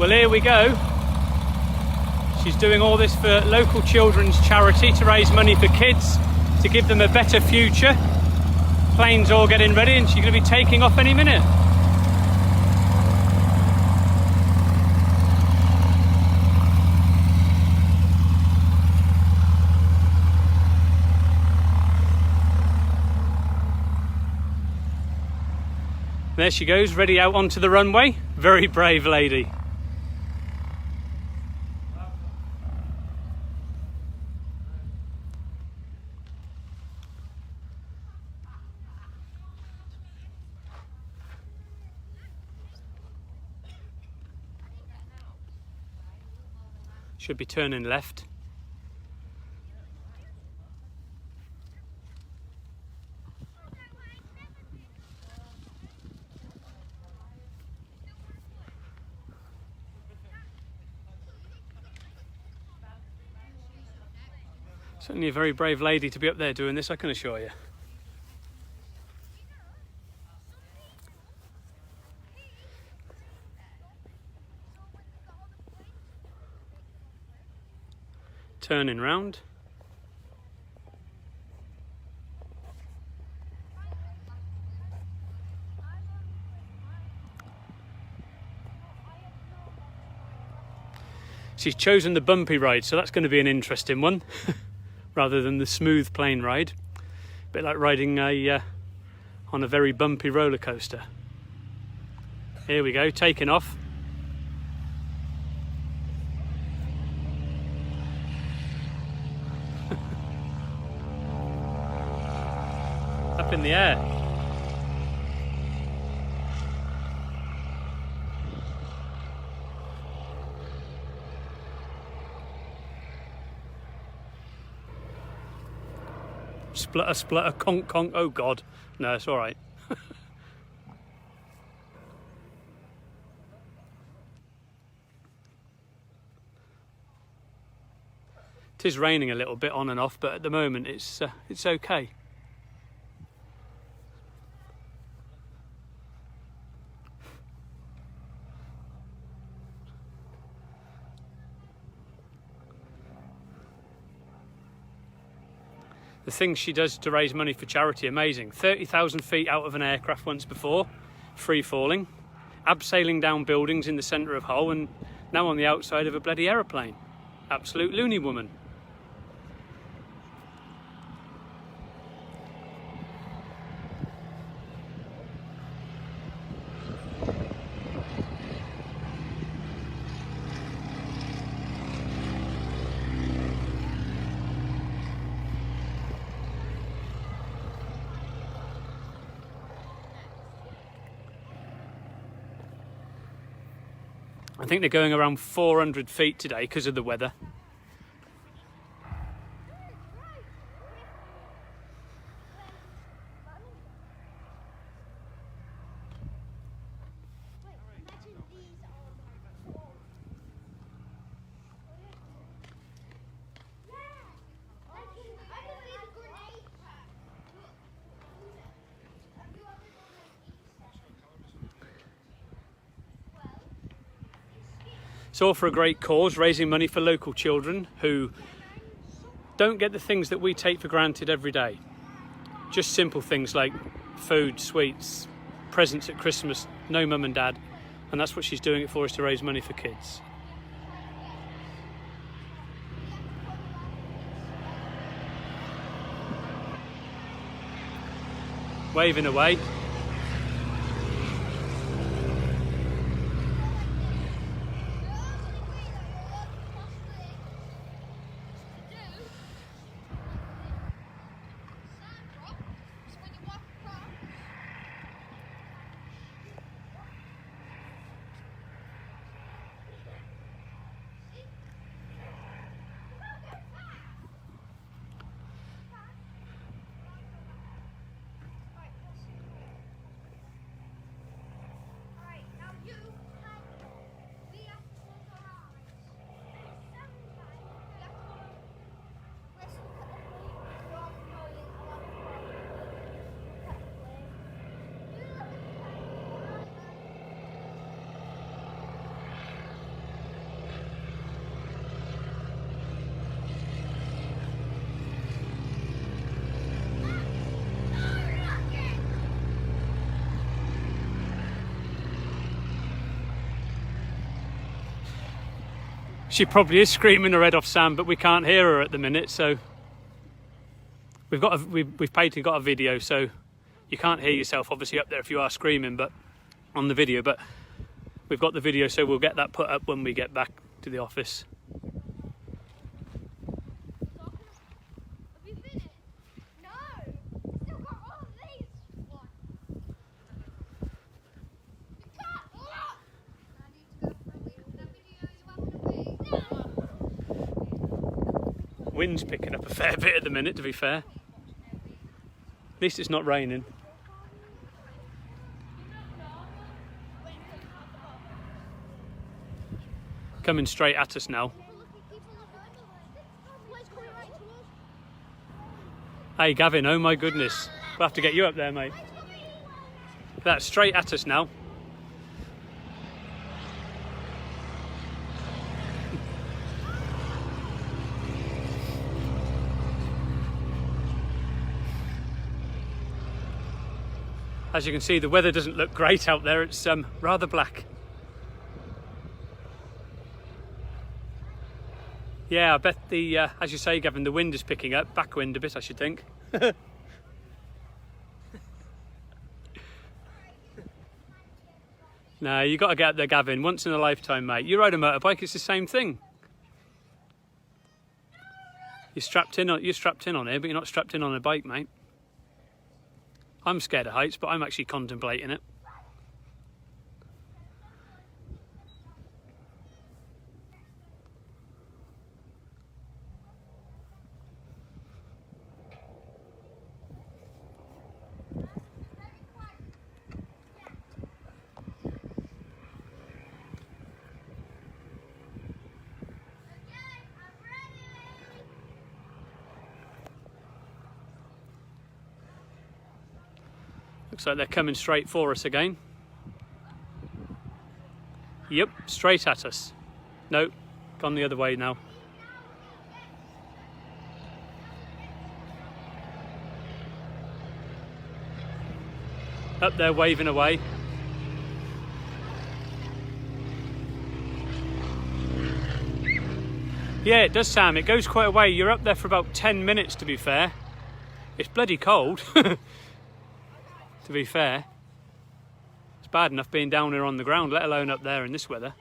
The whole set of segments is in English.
Well, here we go. She's doing all this for local children's charity to raise money for kids, to give them a better future. Plane's all getting ready and she's going to be taking off any minute. There she goes, ready out onto the runway. Very brave lady. Should be turning left. Certainly a very brave lady to be up there doing this, I can assure you. Turning round. She's chosen the bumpy ride, so that's going to be an interesting one. Rather than the smooth plane ride. A bit like riding on a very bumpy roller coaster. Here we go, taking off. Up in the air. Splutter, splutter, conk, conk. Oh God. No, it's all right. It is raining a little bit on and off, but at the moment it's okay. The things she does to raise money for charity, amazing. 30,000 feet out of an aircraft once before, free falling, abseiling down buildings in the centre of Hull, and now on the outside of a bloody aeroplane. Absolute loony woman. I think they're going around 400 feet today because of the weather. It's all for a great cause, raising money for local children who don't get the things that we take for granted every day. Just simple things like food, sweets, presents at Christmas, no mum and dad. And that's what she's doing it for, is to raise money for kids. Waving away. She probably is screaming her head off, Sam, but we can't hear her at the minute, so we've paid and got a video, so you can't hear yourself obviously up there if you are screaming, but on the video. But we've got the video, so we'll get that put up when we get back to the office. Wind's picking up a fair bit at the minute, to be fair. At least it's not raining. Coming straight at us now. Hey Gavin, oh my goodness. We'll have to get you up there, mate. That's straight at us now. As you can see, the weather doesn't look great out there. It's rather black. Yeah, I bet as you say, Gavin, the wind is picking up. Backwind a bit, I should think. No, you got to get up there, Gavin. Once in a lifetime, mate. You ride a motorbike, it's the same thing. You're strapped in on here, but you're not strapped in on a bike, mate. I'm scared of heights, but I'm actually contemplating it. Looks like they're coming straight for us again. Yep, straight at us. No, gone the other way now. Up there waving away. Yeah, it does, Sam. It goes quite a way. You're up there for about 10 minutes, to be fair. It's bloody cold. To be fair, it's bad enough being down here on the ground, let alone up there in this weather.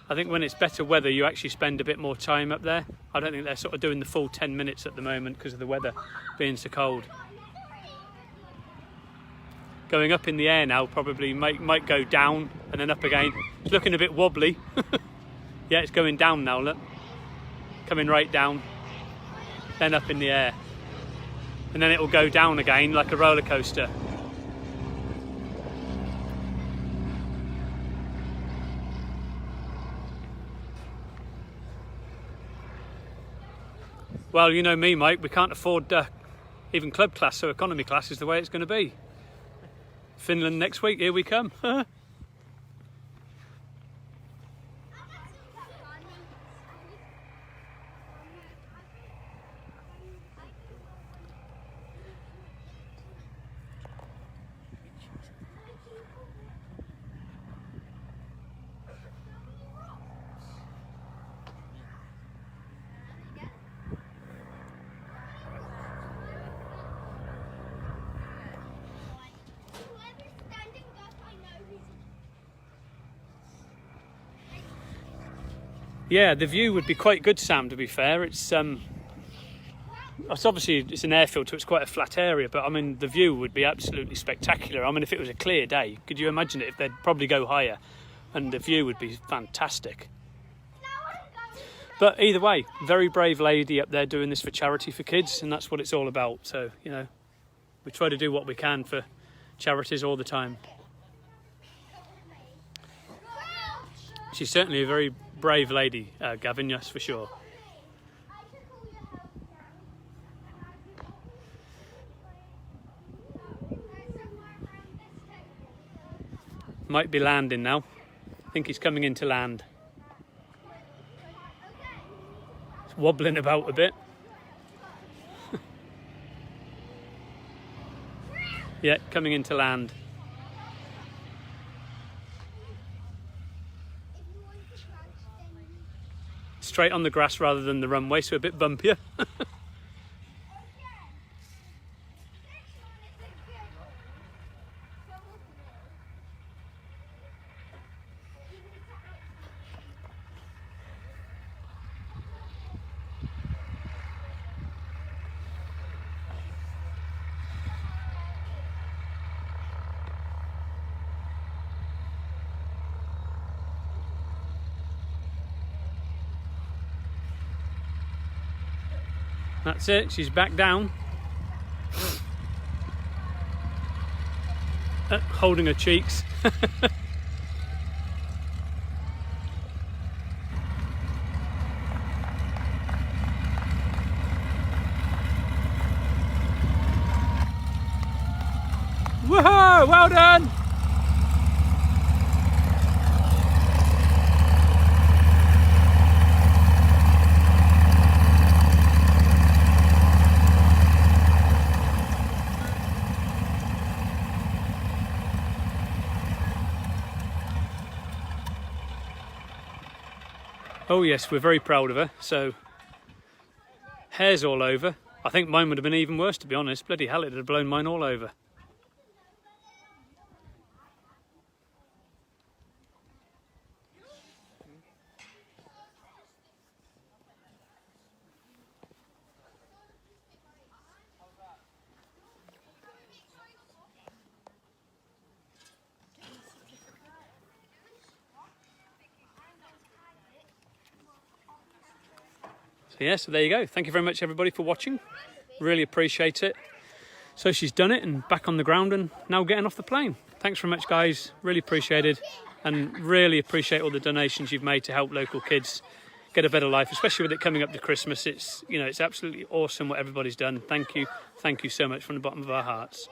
I think when it's better weather, you actually spend a bit more time up there. I don't think they're sort of doing the full 10 minutes at the moment because of the weather being so cold. Going up in the air now probably might go down and then up again. It's looking a bit wobbly. Yeah, it's going down now, look. Coming right down, then up in the air. And then it will go down again like a roller coaster. Well, you know me, Mike, we can't afford even club class, so economy class is the way it's going to be. Finland next week, here we come. Yeah, the view would be quite good, Sam, to be fair. It's obviously it's an airfield, so it's quite a flat area, but I mean the view would be absolutely spectacular. I mean, if it was a clear day, could you imagine it? If they'd probably go higher and the view would be fantastic. But either way, very brave lady up there doing this for charity for kids, and that's what it's all about. So, you know, we try to do what we can for charities all the time. She's certainly a very brave lady, Gavin, yes, for sure. Might be landing now. think he's coming into land. It's wobbling about a bit. Yeah, coming into land. Straight on the grass rather than the runway, so a bit bumpier. That's it, she's back down. Holding her cheeks. Woohoo! Well done! Oh yes, we're very proud of her. So, hair's all over. I think mine would have been even worse, to be honest. Bloody hell, it'd have blown mine all over. So yeah, so there you go. Thank you very much everybody for watching. Really appreciate it. So she's done it and back on the ground and now getting off the plane. Thanks very much guys, really appreciated, and really appreciate all the donations you've made to help local kids get a better life, especially with it coming up to Christmas. It's, you know, it's absolutely awesome what everybody's done. Thank you so much from the bottom of our hearts.